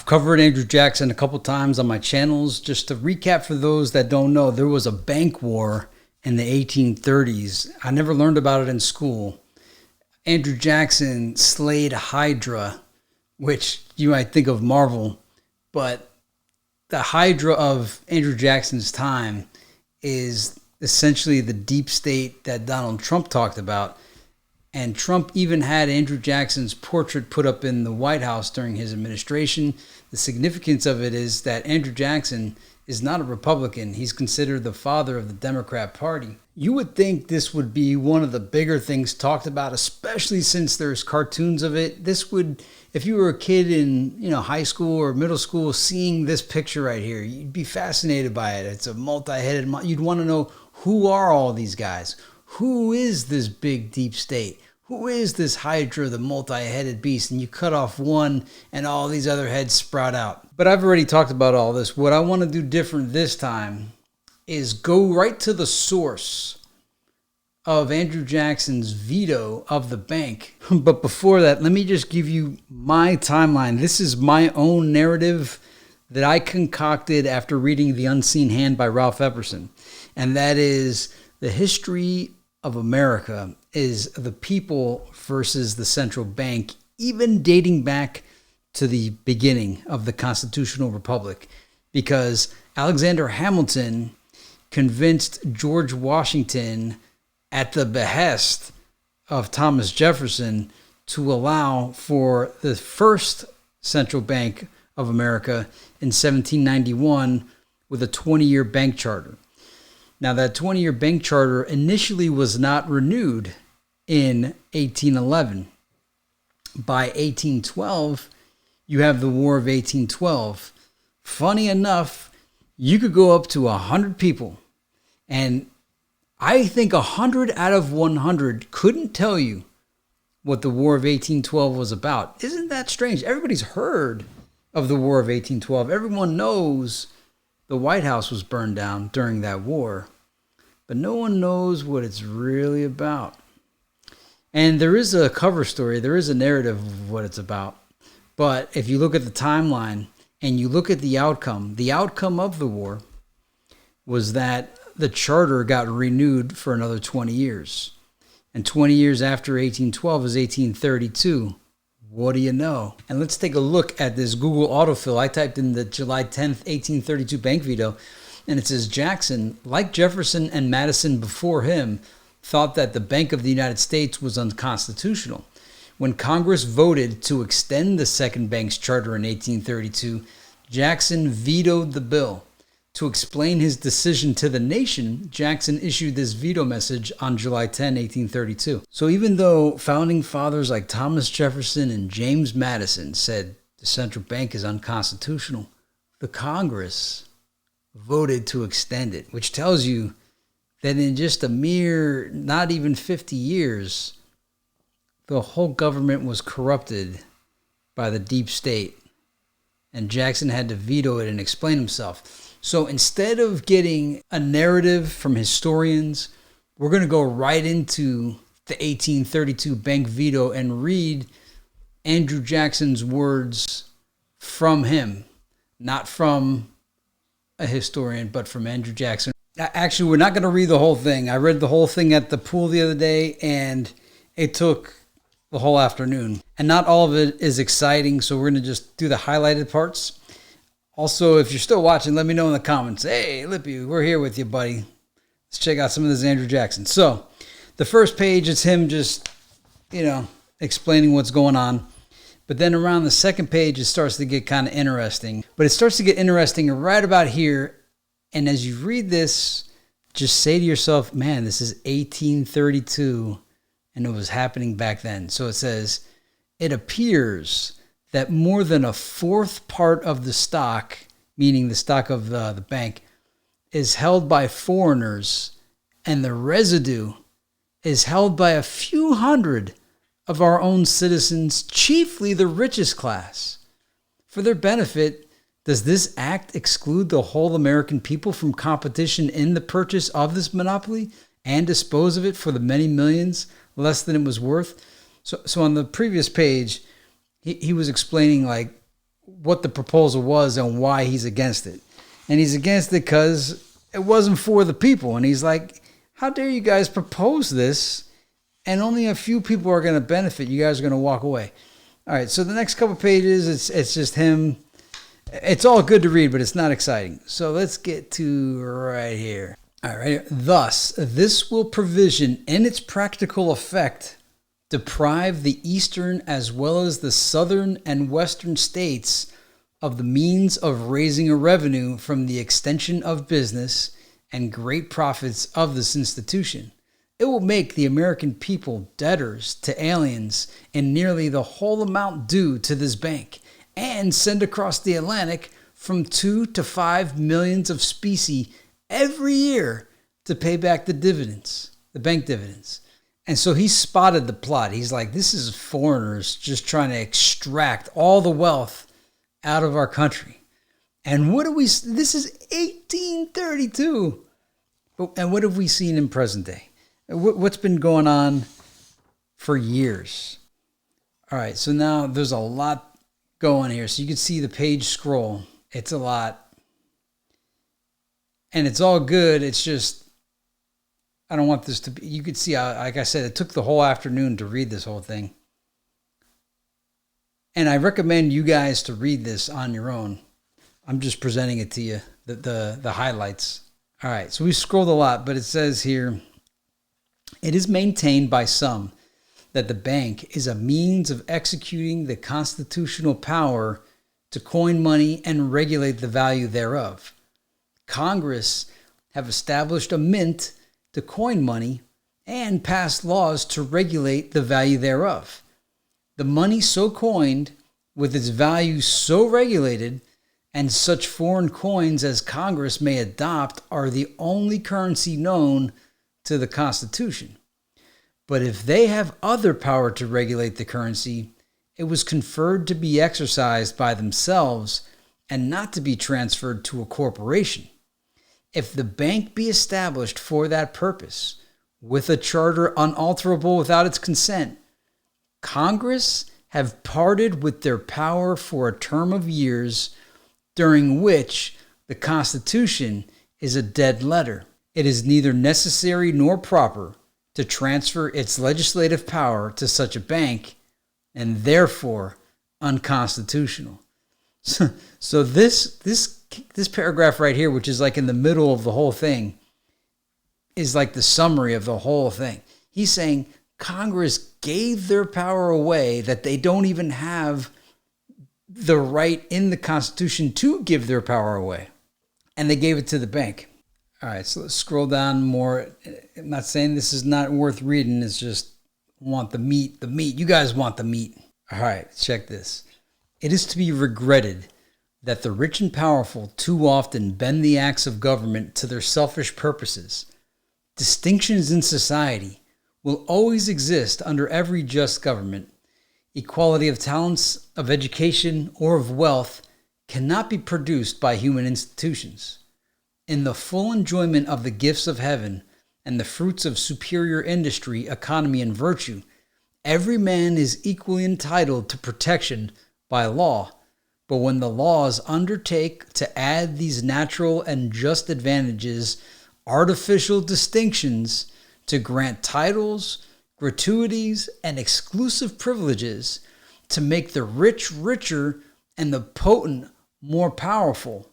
covered Andrew Jackson a couple times on my channels. Just to recap for those that don't know, there was a bank war in the 1830s. I never learned about it in school. Andrew Jackson slayed Hydra, which you might think of Marvel, but the Hydra of Andrew Jackson's time is essentially the deep state that Donald Trump talked about. And Trump even had Andrew Jackson's portrait put up in the White House during his administration. The significance of it is that Andrew Jackson is not a Republican. He's considered the father of the Democrat Party. You would think this would be one of the bigger things talked about, especially since there's cartoons of it. This would, if you were a kid in, high school or middle school, seeing this picture right here, you'd be fascinated by it. It's a multi-headed, you'd want to know, who are all these guys? Who is this big deep state? Who is this Hydra, the multi-headed beast? And you cut off one and all these other heads sprout out. But I've already talked about all this. What I want to do different this time is go right to the source of Andrew Jackson's veto of the bank. But before that, let me just give you my timeline. This is my own narrative that I concocted after reading The Unseen Hand by Ralph Epperson. And that is the history of America is the people versus the central bank, even dating back to the beginning of the constitutional republic, because Alexander Hamilton convinced George Washington at the behest of Thomas Jefferson to allow for the first central bank of America in 1791 with a 20-year bank charter. Now, that 20-year bank charter initially was not renewed in 1811. By 1812, you have the War of 1812. Funny enough, you could go up to 100 people, and I think 100 out of 100 couldn't tell you what the War of 1812 was about. Isn't that strange? Everybody's heard of the War of 1812. Everyone knows the White House was burned down during that war, but no one knows what it's really about. And there is a cover story, there is a narrative of what it's about. But if you look at the timeline and you look at the outcome of the war was that the charter got renewed for another 20 years. And 20 years after 1812 is 1832. What do you know? And let's take a look at this Google autofill. I typed in the July 10th, 1832 bank veto, and it says Jackson, like Jefferson and Madison before him, thought that the Bank of the United States was unconstitutional. When Congress voted to extend the second bank's charter in 1832, Jackson vetoed the bill. To explain his decision to the nation, Jackson issued this veto message on July 10, 1832. So even though founding fathers like Thomas Jefferson and James Madison said the central bank is unconstitutional, the Congress voted to extend it, which tells you that in just a mere not even 50 years, the whole government was corrupted by the deep state, and Jackson had to veto it and explain himself. So instead of getting a narrative from historians, we're going to go right into the 1832 bank veto and read Andrew Jackson's words from him, not from a historian, but from Andrew Jackson. Actually, we're not going to read the whole thing. I read the whole thing at the pool the other day, and it took the whole afternoon. And not all of it is exciting, so we're going to just do the highlighted parts. Also, if you're still watching, let me know in the comments. Hey, Lippy, we're here with you, buddy. Let's check out some of this Andrew Jackson. So, the first page is him just, explaining what's going on. But then around the second page, it starts to get kind of interesting. But it starts to get interesting right about here. And as you read this, just say to yourself, man, this is 1832, and it was happening back then. So it says, it appears that more than a fourth part of the stock, meaning the stock of the bank, is held by foreigners, and the residue is held by a few hundred of our own citizens, chiefly the richest class. For their benefit, does this act exclude the whole American people from competition in the purchase of this monopoly and dispose of it for the many millions less than it was worth? So on the previous page, he was explaining, like, what the proposal was and why he's against it. And he's against it because it wasn't for the people. And he's like, how dare you guys propose this and only a few people are going to benefit? You guys are going to walk away. All right, so the next couple pages, it's just him. It's all good to read, but it's not exciting. So let's get to right here. All right, thus, this will provision in its practical effect deprive the eastern as well as the southern and western states of the means of raising a revenue from the extension of business and great profits of this institution. It will make the American people debtors to aliens in nearly the whole amount due to this bank, and send across the Atlantic from 2 to 5 millions of specie every year to pay back the dividends, the bank dividends. And so he spotted the plot. He's like, this is foreigners just trying to extract all the wealth out of our country. And what do we, this is 1832. And what have we seen in present day? What's been going on for years? All right, so now there's a lot going here. So you can see the page scroll. It's a lot. And it's all good. It's just, I don't want this to be, you could see, like I said, it took the whole afternoon to read this whole thing. And I recommend you guys to read this on your own. I'm just presenting it to you, the highlights. All right, so we scrolled a lot, but it says here, it is maintained by some that the bank is a means of executing the constitutional power to coin money and regulate the value thereof. Congress have established a mint to coin money and passed laws to regulate the value thereof. The money so coined, with its value so regulated, and such foreign coins as Congress may adopt are the only currency known to the Constitution. But if they have other power to regulate the currency, it was conferred to be exercised by themselves and not to be transferred to a corporation. If the bank be established for that purpose, with a charter unalterable without its consent, Congress have parted with their power for a term of years, during which the Constitution is a dead letter. It is neither necessary nor proper to transfer its legislative power to such a bank, and therefore unconstitutional. So this paragraph right here, which is like in the middle of the whole thing, is like the summary of the whole thing. He's saying Congress gave their power away, that they don't even have the right in the Constitution to give their power away. And they gave it to the bank. All right, so let's scroll down more. I'm not saying this is not worth reading. It's just want the meat. The meat. You guys want the meat. All right, check this. It is to be regretted that the rich and powerful too often bend the acts of government to their selfish purposes. Distinctions in society will always exist under every just government. Equality of talents, of education, or of wealth cannot be produced by human institutions. In the full enjoyment of the gifts of heaven and the fruits of superior industry, economy, and virtue, every man is equally entitled to protection by law. But when the laws undertake to add these natural and just advantages, artificial distinctions, to grant titles, gratuities, and exclusive privileges, to make the rich richer and the potent more powerful,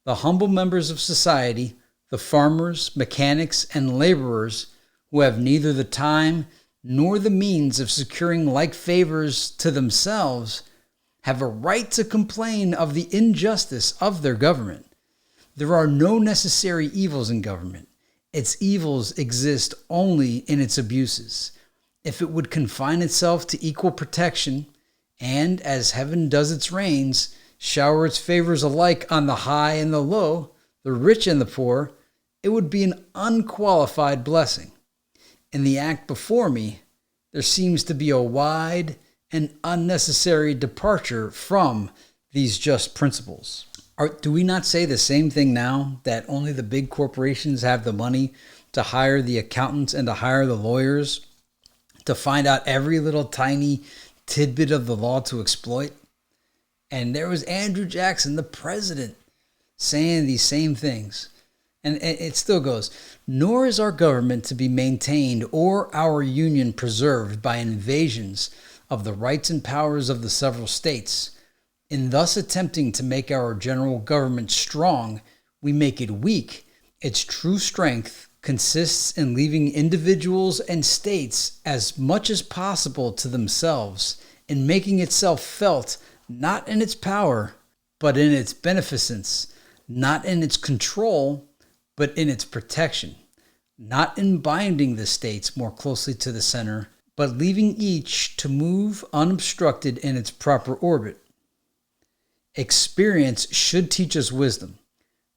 the humble members of society, the farmers, mechanics, and laborers, who have neither the time nor the means of securing like favors to themselves, have a right to complain of the injustice of their government. There are no necessary evils in government. Its evils exist only in its abuses. If it would confine itself to equal protection, and, as heaven does its rains, shower its favors alike on the high and the low, the rich and the poor, it would be an unqualified blessing. In the act before me, there seems to be a wide and unnecessary departure from these just principles. Do we not say the same thing now, that only the big corporations have the money to hire the accountants and to hire the lawyers to find out every little tiny tidbit of the law to exploit? And there was Andrew Jackson, the president, saying these same things. And it still goes, nor is our government to be maintained or our union preserved by invasions of the rights and powers of the several states. In thus attempting to make our general government strong, we make it weak. Its true strength consists in leaving individuals and states as much as possible to themselves, in making itself felt not in its power, but in its beneficence, not in its control, but in its protection, not in binding the states more closely to the center, but leaving each to move unobstructed in its proper orbit. Experience should teach us wisdom.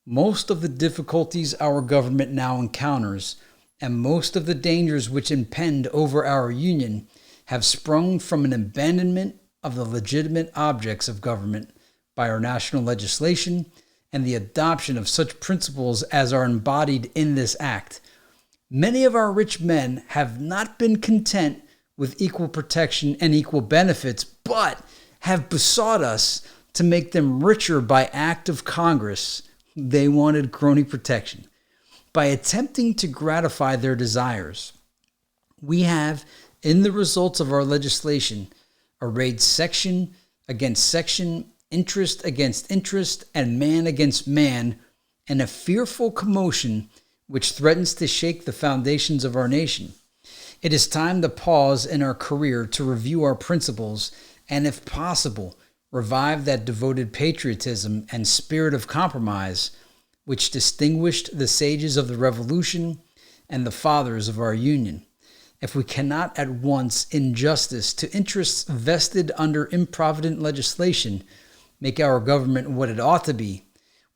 Most of the difficulties our government now encounters, and most of the dangers which impend over our union, have sprung from an abandonment of the legitimate objects of government by our national legislation and the adoption of such principles as are embodied in this act. Many of our rich men have not been content with equal protection and equal benefits, but have besought us to make them richer by act of Congress. They wanted crony protection. By attempting to gratify their desires, we have, in the results of our legislation, arrayed section against section, interest against interest, and man against man, in a fearful commotion which threatens to shake the foundations of our nation. It is time to pause in our career to review our principles and, if possible, revive that devoted patriotism and spirit of compromise which distinguished the sages of the Revolution and the fathers of our Union. If we cannot at once, in justice to interests vested under improvident legislation, make our government what it ought to be,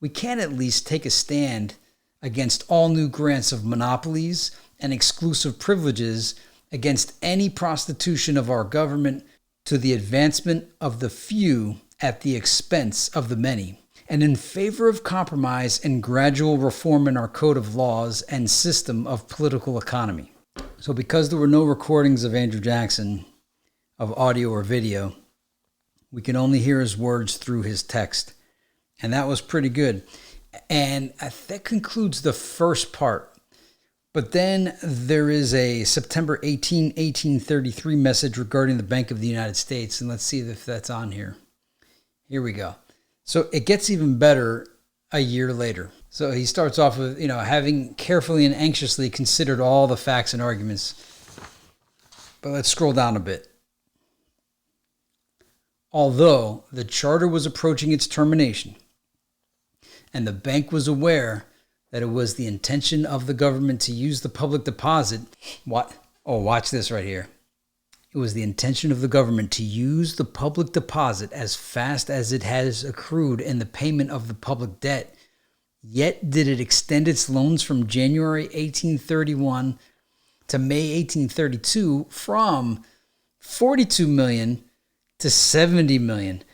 we can at least take a stand against all new grants of monopolies and exclusive privileges, against any prostitution of our government to the advancement of the few at the expense of the many, and in favor of compromise and gradual reform in our code of laws and system of political economy. So because there were no recordings of Andrew Jackson, of audio or video, we can only hear his words through his text. And that was pretty good. And that concludes the first part. But then there is a September 18, 1833 message regarding the Bank of the United States. And let's see if that's on here. Here we go. So it gets even better a year later. So he starts off with, having carefully and anxiously considered all the facts and arguments. But let's scroll down a bit. Although the charter was approaching its termination, and the bank was aware that it was the intention of the government to use the public deposit. Watch this right here. It was the intention of the government to use the public deposit as fast as it has accrued in the payment of the public debt. Yet did it extend its loans from January 1831 to May 1832 from 42 million to 70 million,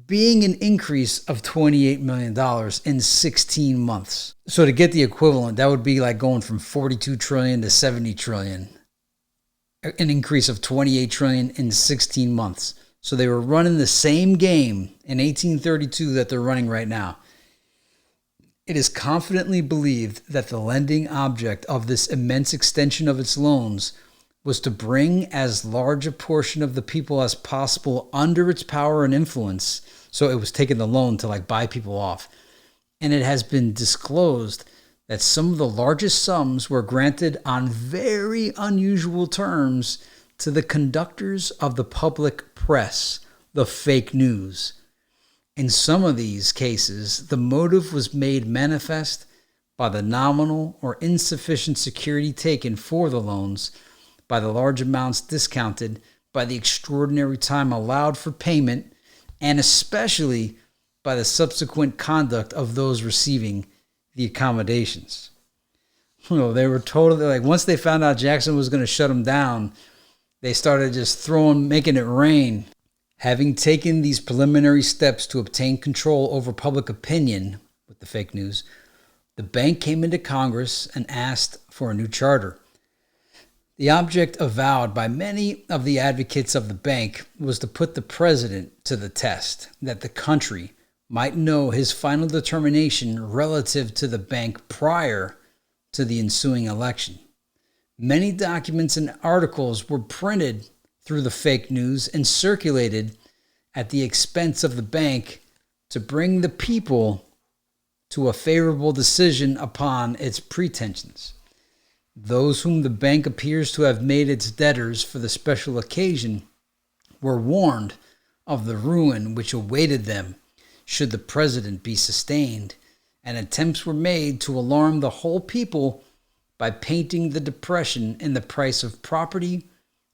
being an increase of $28 million in 16 months. So to get the equivalent, that would be like going from 42 trillion to 70 trillion, an increase of 28 trillion in 16 months. So they were running the same game in 1832 that they're running right now. It is confidently believed that the lending object of this immense extension of its loans was to bring as large a portion of the people as possible under its power and influence. So it was taking the loan to buy people off. And it has been disclosed that some of the largest sums were granted on very unusual terms to the conductors of the public press, the fake news. In some of these cases, the motive was made manifest by the nominal or insufficient security taken for the loans, by the large amounts discounted, by the extraordinary time allowed for payment, and especially by the subsequent conduct of those receiving the accommodations. They were totally once they found out Jackson was going to shut them down, they started just making it rain. Having taken these preliminary steps to obtain control over public opinion with the fake news, the bank came into Congress and asked for a new charter. The object avowed by many of the advocates of the bank was to put the president to the test, that the country might know his final determination relative to the bank prior to the ensuing election. Many documents and articles were printed through the fake news and circulated at the expense of the bank to bring the people to a favorable decision upon its pretensions. Those whom the bank appears to have made its debtors for the special occasion were warned of the ruin which awaited them should the president be sustained, and attempts were made to alarm the whole people by painting the depression in the price of property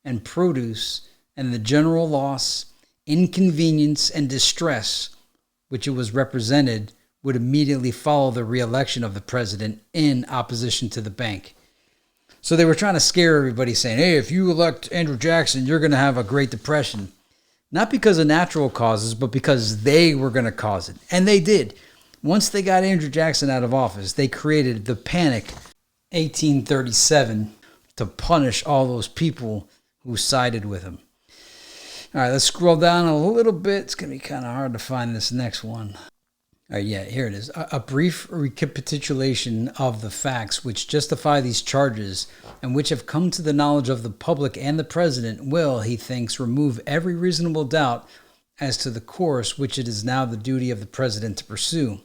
and produce and the general loss, inconvenience, and distress which it was represented would immediately follow the re-election of the president in opposition to the bank. So they were trying to scare everybody, saying, hey, if you elect Andrew Jackson, you're going to have a Great Depression. Not because of natural causes, but because they were going to cause it. And they did. Once they got Andrew Jackson out of office, they created the Panic 1837 to punish all those people who sided with him. All right, let's scroll down a little bit. It's going to be kind of hard to find this next one. All right, yeah, here it is. A brief recapitulation of the facts which justify these charges and which have come to the knowledge of the public and the president will, he thinks, remove every reasonable doubt as to the course which it is now the duty of the president to pursue.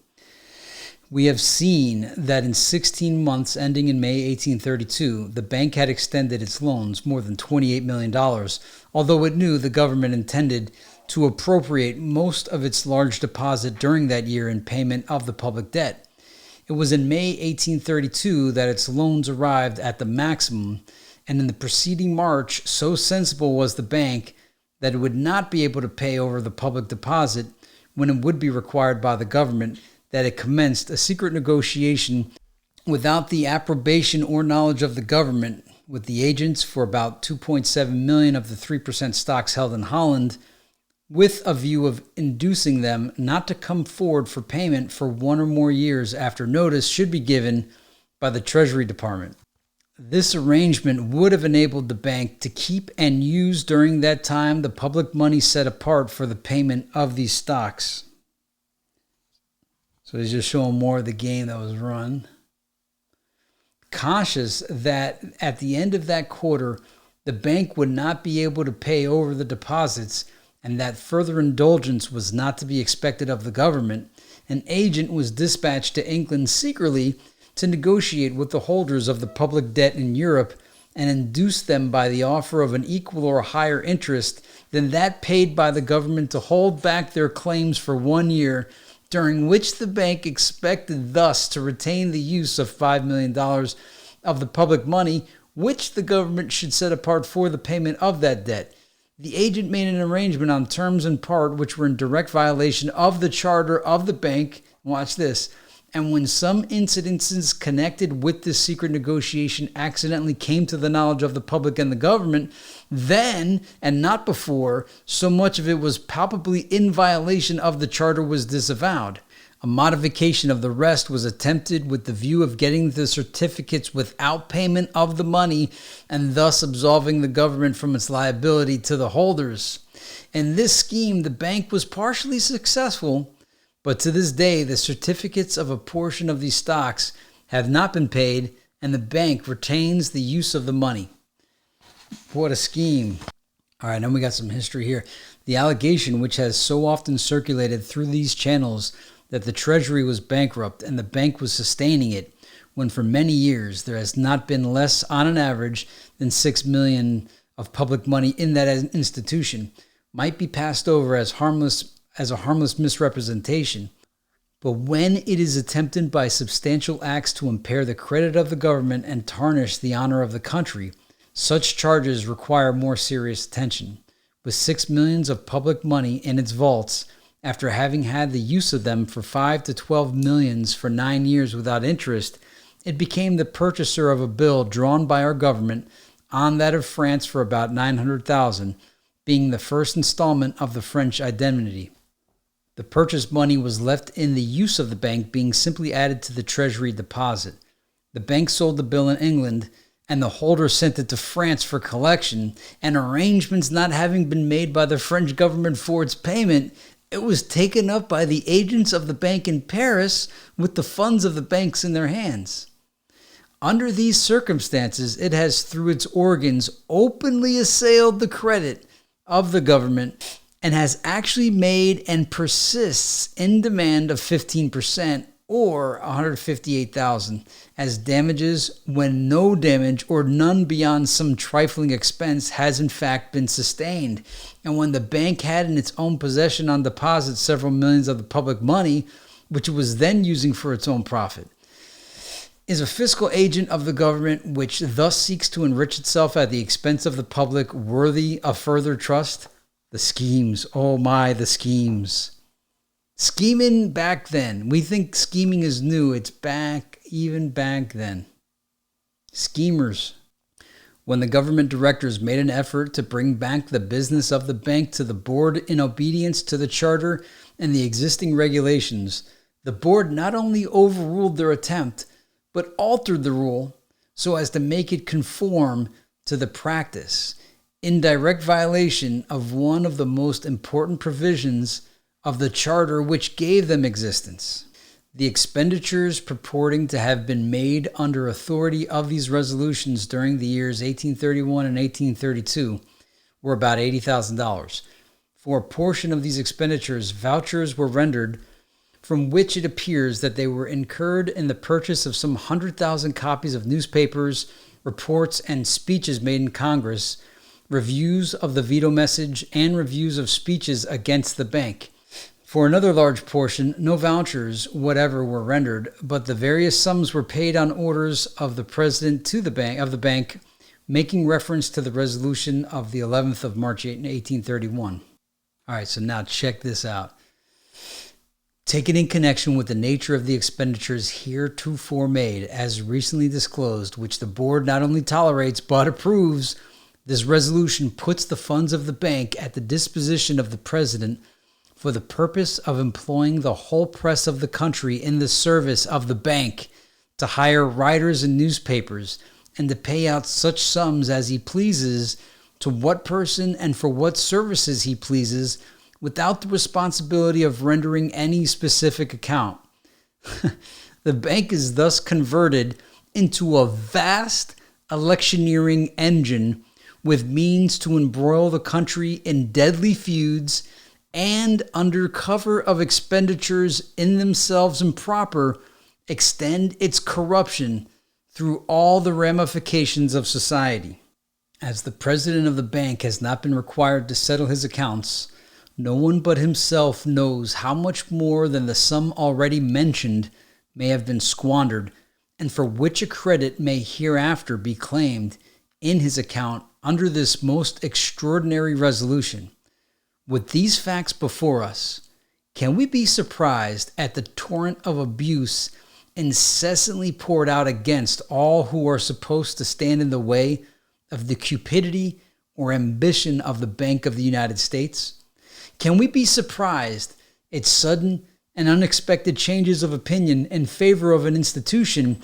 We have seen that in 16 months ending in May 1832, the bank had extended its loans more than $28 million, although it knew the government intended to appropriate most of its large deposit during that year in payment of the public debt. It was in May 1832 that its loans arrived at the maximum, and in the preceding March, so sensible was the bank that it would not be able to pay over the public deposit when it would be required by the government, that it commenced a secret negotiation without the approbation or knowledge of the government with the agents for about 2.7 million of the 3% stocks held in Holland, with a view of inducing them not to come forward for payment for 1 or more years after notice should be given by the Treasury Department. This arrangement would have enabled the bank to keep and use during that time the public money set apart for the payment of these stocks. So he's just showing more of the game that was run. Conscious that at the end of that quarter, the bank would not be able to pay over the deposits and that further indulgence was not to be expected of the government, an agent was dispatched to England secretly to negotiate with the holders of the public debt in Europe and induce them by the offer of an equal or higher interest than that paid by the government to hold back their claims for 1 year, during which the bank expected thus to retain the use of $5 million of the public money, which the government should set apart for the payment of that debt. The agent made an arrangement on terms in part which were in direct violation of the charter of the bank. Watch this. And when some incidences connected with this secret negotiation accidentally came to the knowledge of the public and the government, then, and not before, so much of it was palpably in violation of the charter was disavowed. A modification of the rest was attempted with the view of getting the certificates without payment of the money and thus absolving the government from its liability to the holders. In this scheme, the bank was partially successful, but to this day, the certificates of a portion of these stocks have not been paid and the bank retains the use of the money. What a scheme. All right, then we got some history here. The allegation, which has so often circulated through these channels, that the Treasury was bankrupt and the bank was sustaining it, when for many years there has not been less on an average than $6 million of public money in that institution, might be passed over as a harmless misrepresentation. But when it is attempted by substantial acts to impair the credit of the government and tarnish the honor of the country, such charges require more serious attention. With $6 million of public money in its vaults, after having had the use of them for 5 to 12 millions for 9 years without interest, it became the purchaser of a bill drawn by our government on that of France for about 900,000, being the first installment of the French indemnity. The purchase money was left in the use of the bank, being simply added to the Treasury deposit. The bank sold the bill in England, and the holder sent it to France for collection, and arrangements not having been made by the French government for its payment, it was taken up by the agents of the bank in Paris with the funds of the banks in their hands. Under these circumstances, it has, through its organs, openly assailed the credit of the government and has actually made and persists in demand of 15% or $158,000 as damages when no damage or none beyond some trifling expense has in fact been sustained, and when the bank had in its own possession on deposit several millions of the public money, which it was then using for its own profit. Is a fiscal agent of the government which thus seeks to enrich itself at the expense of the public worthy of further trust? The schemes, oh my, the schemes. Scheming back then. We think scheming is new. It's back, even back then. Schemers. When the government directors made an effort to bring back the business of the bank to the board in obedience to the charter and the existing regulations, the board not only overruled their attempt, but altered the rule so as to make it conform to the practice, in direct violation of one of the most important provisions of the charter which gave them existence. The expenditures purporting to have been made under authority of these resolutions during the years 1831 and 1832 were about $80,000. For a portion of these expenditures, vouchers were rendered from which it appears that they were incurred in the purchase of some 100,000 copies of newspapers, reports, and speeches made in Congress, reviews of the veto message, and reviews of speeches against the bank. For another large portion, no vouchers whatever were rendered, but the various sums were paid on orders of the president to the bank, making reference to the resolution of the 11th of March 1831. All right, so now check this out. Taken in connection with the nature of the expenditures heretofore made, as recently disclosed, which the board not only tolerates but approves, this resolution puts the funds of the bank at the disposition of the president for the purpose of employing the whole press of the country in the service of the bank, to hire writers and newspapers, and to pay out such sums as he pleases to what person and for what services he pleases, without the responsibility of rendering any specific account. The bank is thus converted into a vast electioneering engine with means to embroil the country in deadly feuds and, under cover of expenditures in themselves improper, extend its corruption through all the ramifications of society. As the president of the bank has not been required to settle his accounts, no one but himself knows how much more than the sum already mentioned may have been squandered, and for which a credit may hereafter be claimed in his account under this most extraordinary resolution. With these facts before us, can we be surprised at the torrent of abuse incessantly poured out against all who are supposed to stand in the way of the cupidity or ambition of the Bank of the United States? Can we be surprised at sudden and unexpected changes of opinion in favor of an institution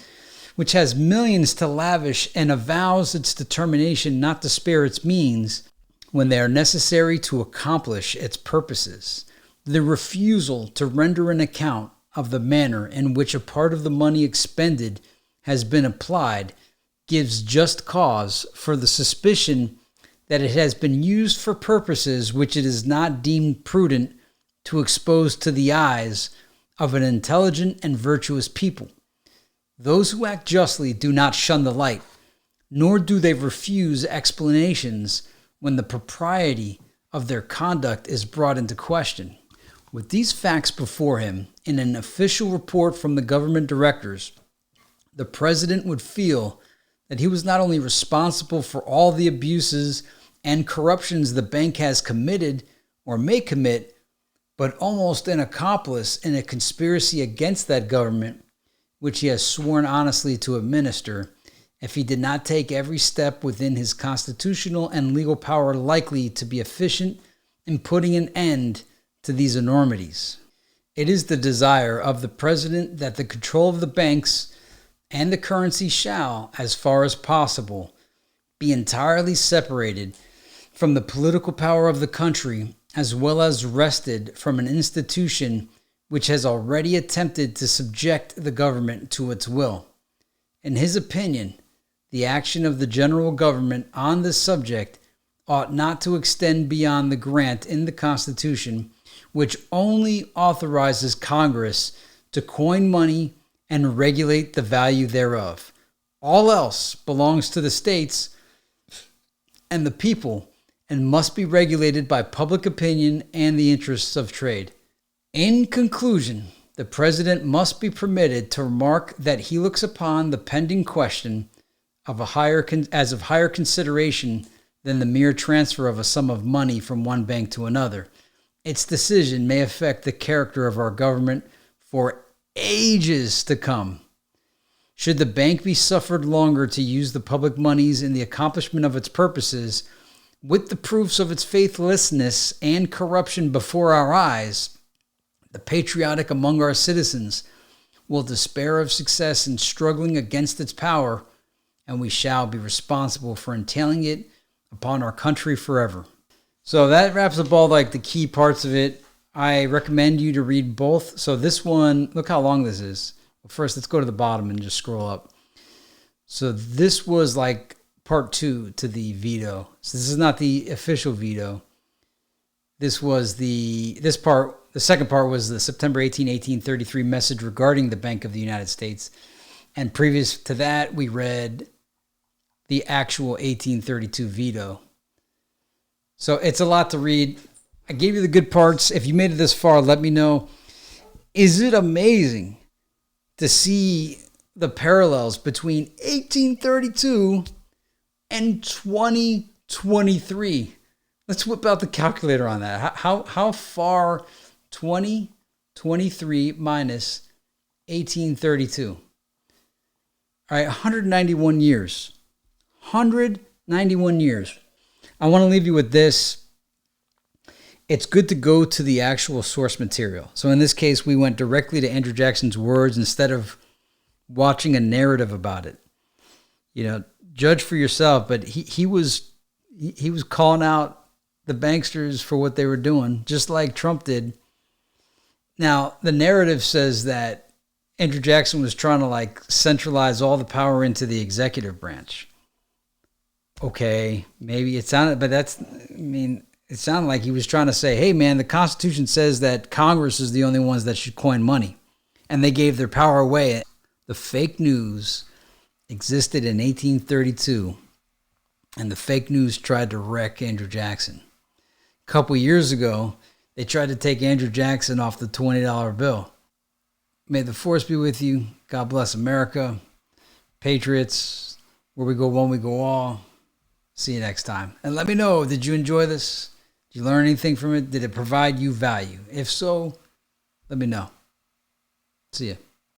which has millions to lavish and avows its determination not to spare its means when they are necessary to accomplish its purposes? The refusal to render an account of the manner in which a part of the money expended has been applied gives just cause for the suspicion that it has been used for purposes which it is not deemed prudent to expose to the eyes of an intelligent and virtuous people. Those who act justly do not shun the light, nor do they refuse explanations when the propriety of their conduct is brought into question. With these facts before him, in an official report from the government directors, the president would feel that he was not only responsible for all the abuses and corruptions the bank has committed or may commit, but almost an accomplice in a conspiracy against that government, which he has sworn honestly to administer, if he did not take every step within his constitutional and legal power likely to be efficient in putting an end to these enormities. It is the desire of the president that the control of the banks and the currency shall, as far as possible, be entirely separated from the political power of the country, as well as wrested from an institution which has already attempted to subject the government to its will. In his opinion, the action of the general government on this subject ought not to extend beyond the grant in the Constitution, which only authorizes Congress to coin money and regulate the value thereof. All else belongs to the states and the people, and must be regulated by public opinion and the interests of trade. In conclusion, the President must be permitted to remark that he looks upon the pending question as of higher consideration than the mere transfer of a sum of money from one bank to another. Its decision may affect the character of our government for ages to come. Should the bank be suffered longer to use the public monies in the accomplishment of its purposes, with the proofs of its faithlessness and corruption before our eyes, the patriotic among our citizens will despair of success in struggling against its power, and we shall be responsible for entailing it upon our country forever. So that wraps up all like the key parts of it. I recommend you to read both. So this one, look how long this is. Well, first, let's go to the bottom and just scroll up. So this was like part 2 to the veto. So this is not the official veto. This was the second part was the September 18, 1833 message regarding the Bank of the United States. And previous to that, we read the actual 1832 veto. So it's a lot to read. I gave you the good parts. If you made it this far, let me know. Is it amazing to see the parallels between 1832 and 2023? Let's whip out the calculator on that. How far 2023 minus 1832? All right, 191 years. 191 years. I want to leave you with this. It's good to go to the actual source material. So in this case, we went directly to Andrew Jackson's words instead of watching a narrative about it. You know, judge for yourself. But he was calling out the banksters for what they were doing, just like Trump did. Now, the narrative says that Andrew Jackson was trying to like centralize all the power into the executive branch. Okay, maybe it sounded, but it sounded like he was trying to say, hey man, the Constitution says that Congress is the only ones that should coin money. And they gave their power away. The fake news existed in 1832, and the fake news tried to wreck Andrew Jackson. A couple years ago, they tried to take Andrew Jackson off the $20 bill. May the force be with you. God bless America. Patriots, where we go one, we go all. See you next time. And let me know, did you enjoy this? Did you learn anything from it? Did it provide you value? If so, let me know. See ya.